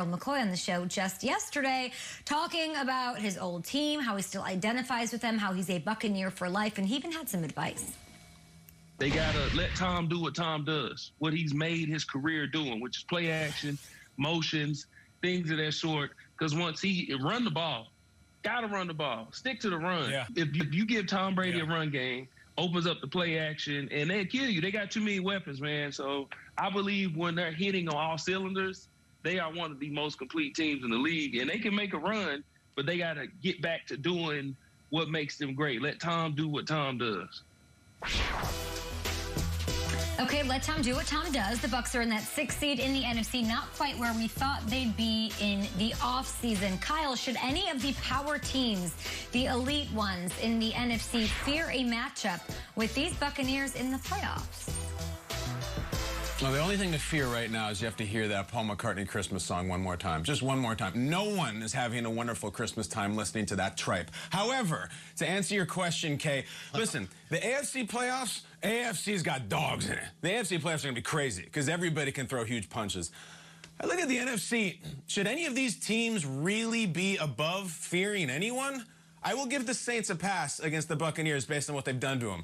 Gerald McCoy on the show just yesterday, talking about his old team, how he still identifies with them, how he's a Buccaneer for life, and he even had some advice. They got to let Tom do what Tom does, what he's made his career doing, which is play action, motions, things of that sort. Because once he run the ball, got to run the ball, stick to the run. Yeah. If you give Tom Brady a run game, opens up the play action, and they'll kill you. They got too many weapons, man. So I believe when they're hitting on all cylinders, they are one of the most complete teams in the league, and they can make a run, but they got to get back to doing what makes them great. Let Tom do what Tom does. Okay, let Tom do what Tom does. The Bucs are in that 6th seed in the NFC, not quite where we thought they'd be in the offseason. Kyle, should any of the power teams, the elite ones in the NFC, fear a matchup with these Buccaneers in the playoffs? Well, the only thing to fear right now is you have to hear that Paul McCartney Christmas song one more time. Just one more time. No one is having a wonderful Christmas time listening to that tripe. However, to answer your question, Kay, listen, the AFC playoffs, AFC's got dogs in it. The AFC playoffs are going to be crazy because everybody can throw huge punches. I look at the NFC. Should any of these teams really be above fearing anyone? I will give the Saints a pass against the Buccaneers based on what they've done to them.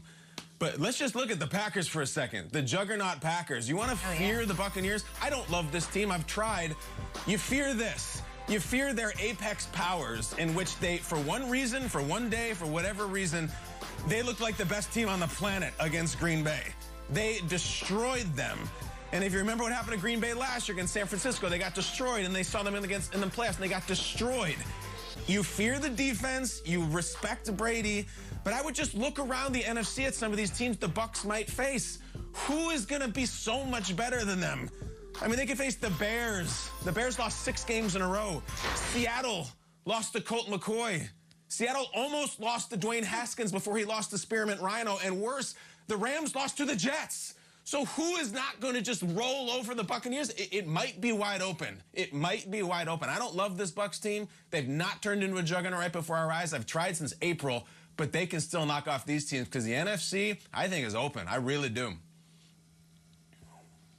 But let's just look at the Packers for a second. The juggernaut Packers. You want to fear the Buccaneers? I don't love this team. I've tried. You fear this. You fear their apex powers in which they, for one reason, for one day, for whatever reason, they look like the best team on the planet against Green Bay. They destroyed them. And if you remember what happened to Green Bay last year against San Francisco, they got destroyed, and they saw them in the playoffs, and they got destroyed. You fear the defense, you respect Brady, but I would just look around the NFC at some of these teams the Bucs might face. Who is going to be so much better than them? I mean, they could face the Bears. The Bears lost 6 games in a row. Seattle lost to Colt McCoy. Seattle almost lost to Dwayne Haskins before he lost to Spearmint Rhino. And worse, the Rams lost to the Jets. So who is not going to just roll over the Buccaneers? It might be wide open. It might be wide open. I don't love this Bucs team. They've not turned into a juggernaut right before our eyes. I've tried since April, but they can still knock off these teams because the NFC, I think, is open. I really do.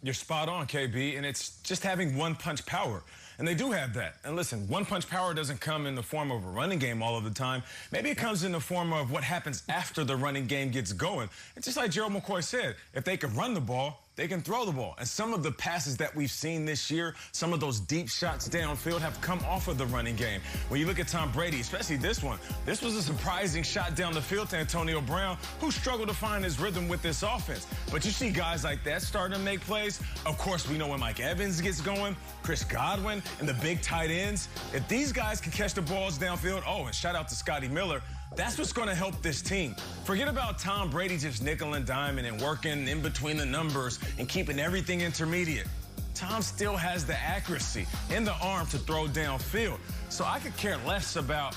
You're spot on, KB, and it's just having one-punch power. And they do have that. And listen, one-punch power doesn't come in the form of a running game all of the time. Maybe it comes in the form of what happens after the running game gets going. It's just like Gerald McCoy said, if they can run the ball, they can throw the ball. And some of the passes that we've seen this year, some of those deep shots downfield have come off of the running game. When you look at Tom Brady, especially this one, this was a surprising shot down the field to Antonio Brown, who struggled to find his rhythm with this offense. But you see guys like that starting to make plays. Of course, we know when Mike Evans gets going, Chris Godwin, and the big tight ends. If these guys can catch the balls downfield, oh, and shout out to Scotty Miller, that's what's going to help this team. Forget about Tom Brady just nickel and diming and working in between the numbers and keeping everything intermediate. Tom still has the accuracy and the arm to throw downfield. So I could care less about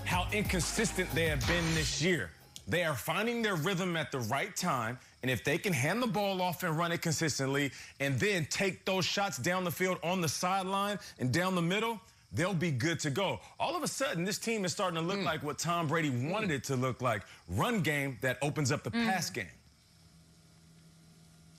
how inconsistent they have been this year. They are finding their rhythm at the right time, and if they can hand the ball off and run it consistently and then take those shots down the field on the sideline and down the middle, they'll be good to go. All of a sudden, this team is starting to look like what Tom Brady wanted it to look like. Run game that opens up the pass game.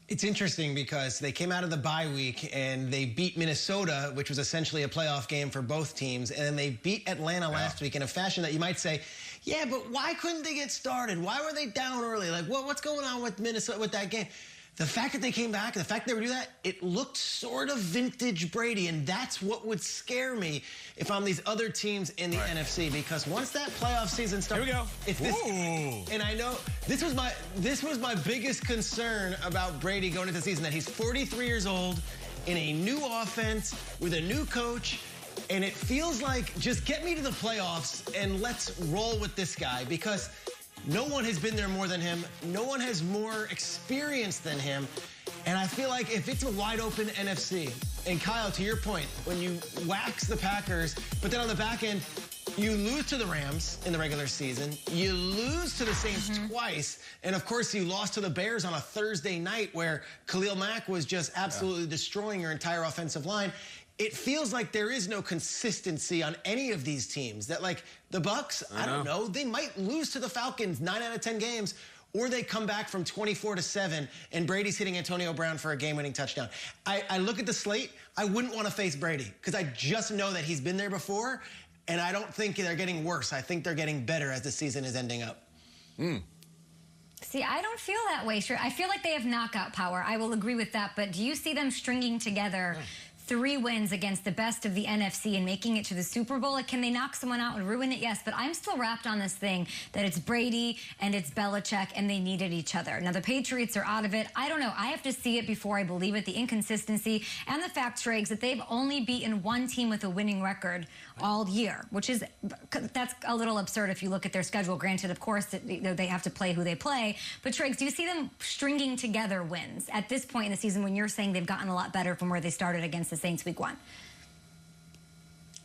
It's interesting because they came out of the bye week and they beat Minnesota, which was essentially a playoff game for both teams. And then they beat Atlanta last week in a fashion that you might say, yeah, but why couldn't they get started? Why were they down early? Like, what's going on with Minnesota with that game? The fact that they came back, the fact that they would do that, it looked sort of vintage Brady, and that's what would scare me if I'm these other teams in the NFC. Because once that playoff season starts, here we go. If this, and I know this was my biggest concern about Brady going into the season, that he's 43 years old in a new offense with a new coach. And it feels like, just get me to the playoffs and let's roll with this guy, because no one has been there more than him. No one has more experience than him. And I feel like if it's a wide open NFC, and Kyle, to your point, when you wax the Packers, but then on the back end, you lose to the Rams in the regular season, you lose to the Saints twice, and of course you lost to the Bears on a Thursday night where Khalil Mack was just absolutely destroying your entire offensive line. It feels like there is no consistency on any of these teams. That, like, the Bucs, I don't know, they might lose to the Falcons 9 out of 10 games. or they come back from 24-7 and Brady's hitting Antonio Brown for a game-winning touchdown. I look at the slate, I wouldn't want to face Brady because I just know that he's been there before, and I don't think they're getting worse. I think they're getting better as the season is ending up. See, I don't feel that way. Sure, I feel like they have knockout power. I will agree with that. But do you see them stringing together 3 wins against the best of the NFC and making it to the Super Bowl? Like, can they knock someone out and ruin it? Yes, but I'm still wrapped on this thing that it's Brady and it's Belichick and they needed each other. Now, the Patriots are out of it. I don't know. I have to see it before I believe it. The inconsistency and the fact, Triggs, that they've only beaten one team with a winning record all year, which is, that's a little absurd if you look at their schedule. Granted, of course, they have to play who they play. But, Triggs, do you see them stringing together wins at this point in the season when you're saying they've gotten a lot better from where they started against the Saints week 1?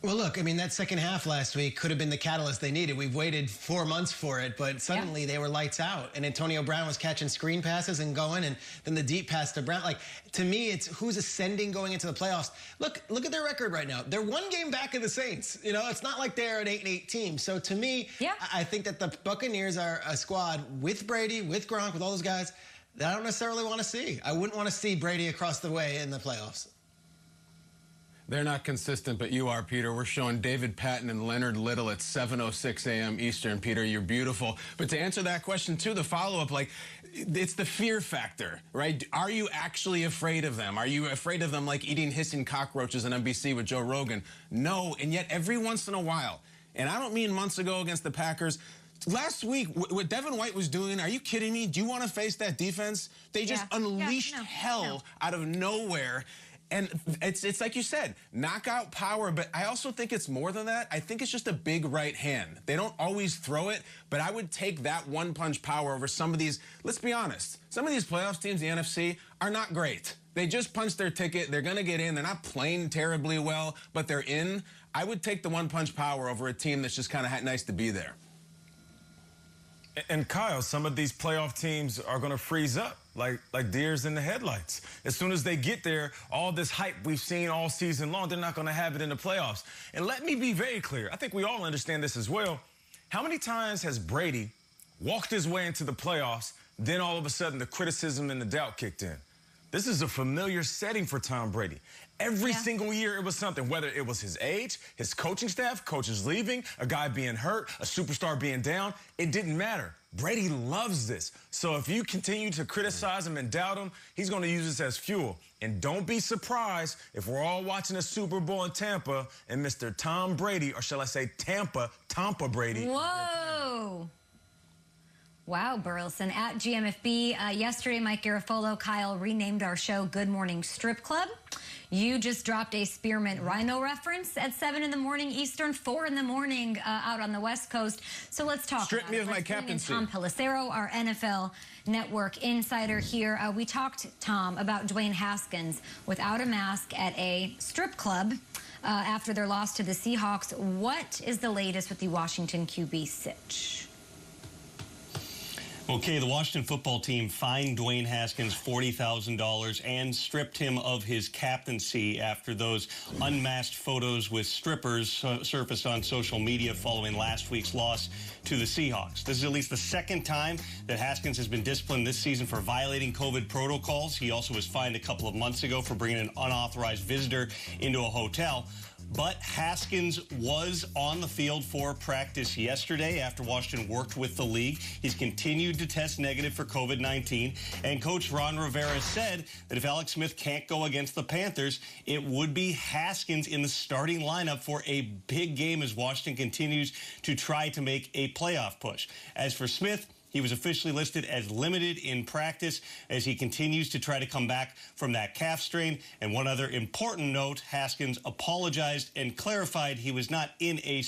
Well, look, I mean, that second half last week could have been the catalyst they needed. We've waited 4 months for it, but suddenly they were lights out. And Antonio Brown was catching screen passes and going, and then the deep pass to Brown. Like, to me, it's who's ascending going into the playoffs. Look at their record right now. They're 1 game back of the Saints. You know, it's not like they're an 8-8 team. So to me, I think that the Buccaneers are a squad with Brady, with Gronk, with all those guys that I don't necessarily want to see. I wouldn't want to see Brady across the way in the playoffs. They're not consistent, but you are, Peter. We're showing David Patton and Leonard Little at 7:06 a.m. Eastern. Peter, you're beautiful. But to answer that question, too, the follow-up, like, it's the fear factor, right? Are you actually afraid of them? Are you afraid of them like eating hissing cockroaches on NBC with Joe Rogan? No, and yet every once in a while, and I don't mean months ago against the Packers, last week, what Devin White was doing, are you kidding me? Do you want to face that defense? They just unleashed hell out of nowhere. And it's like you said, knockout power, but I also think it's more than that. I think it's just a big right hand. They don't always throw it, but I would take that one-punch power over some of these. Let's be honest. Some of these playoffs teams, the NFC, are not great. They just punched their ticket. They're going to get in. They're not playing terribly well, but they're in. I would take the one-punch power over a team that's just kind of nice to be there. And Kyle, some of these playoff teams are going to freeze up like deers in the headlights. As soon as they get there, all this hype we've seen all season long, they're not going to have it in the playoffs. And let me be very clear. I think we all understand this as well. How many times has Brady walked his way into the playoffs, then all of a sudden the criticism and the doubt kicked in? This is a familiar setting for Tom Brady. Every single year it was something, whether it was his age, his coaching staff, coaches leaving, a guy being hurt, a superstar being down, it didn't matter. Brady loves this. So if you continue to criticize him and doubt him, he's going to use this as fuel. And don't be surprised if we're all watching a Super Bowl in Tampa and Mr. Tom Brady, or shall I say Tampa Brady. Whoa. Wow, Burleson. At GMFB, yesterday, Mike Garafolo, Kyle renamed our show Good Morning Strip Club. You just dropped a Spearmint Rhino reference at 7 in the morning Eastern, 4 in the morning out on the West Coast. So let's talk Strip me of my captaincy. Tom Pelissero, our NFL Network insider here. We talked, Tom, about Dwayne Haskins without a mask at a strip club after their loss to the Seahawks. What is the latest with the Washington QB sitch? Okay, the Washington football team fined Dwayne Haskins $40,000 and stripped him of his captaincy after those unmasked photos with strippers surfaced on social media following last week's loss to the Seahawks. This is at least the second time that Haskins has been disciplined this season for violating COVID protocols. He also was fined a couple of months ago for bringing an unauthorized visitor into a hotel. But Haskins was on the field for practice yesterday after Washington worked with the league. He's continued to test negative for COVID-19. And Coach Ron Rivera said that if Alex Smith can't go against the Panthers, it would be Haskins in the starting lineup for a big game as Washington continues to try to make a playoff push. As for Smith, he was officially listed as limited in practice as he continues to try to come back from that calf strain. And one other important note, Haskins apologized and clarified he was not in a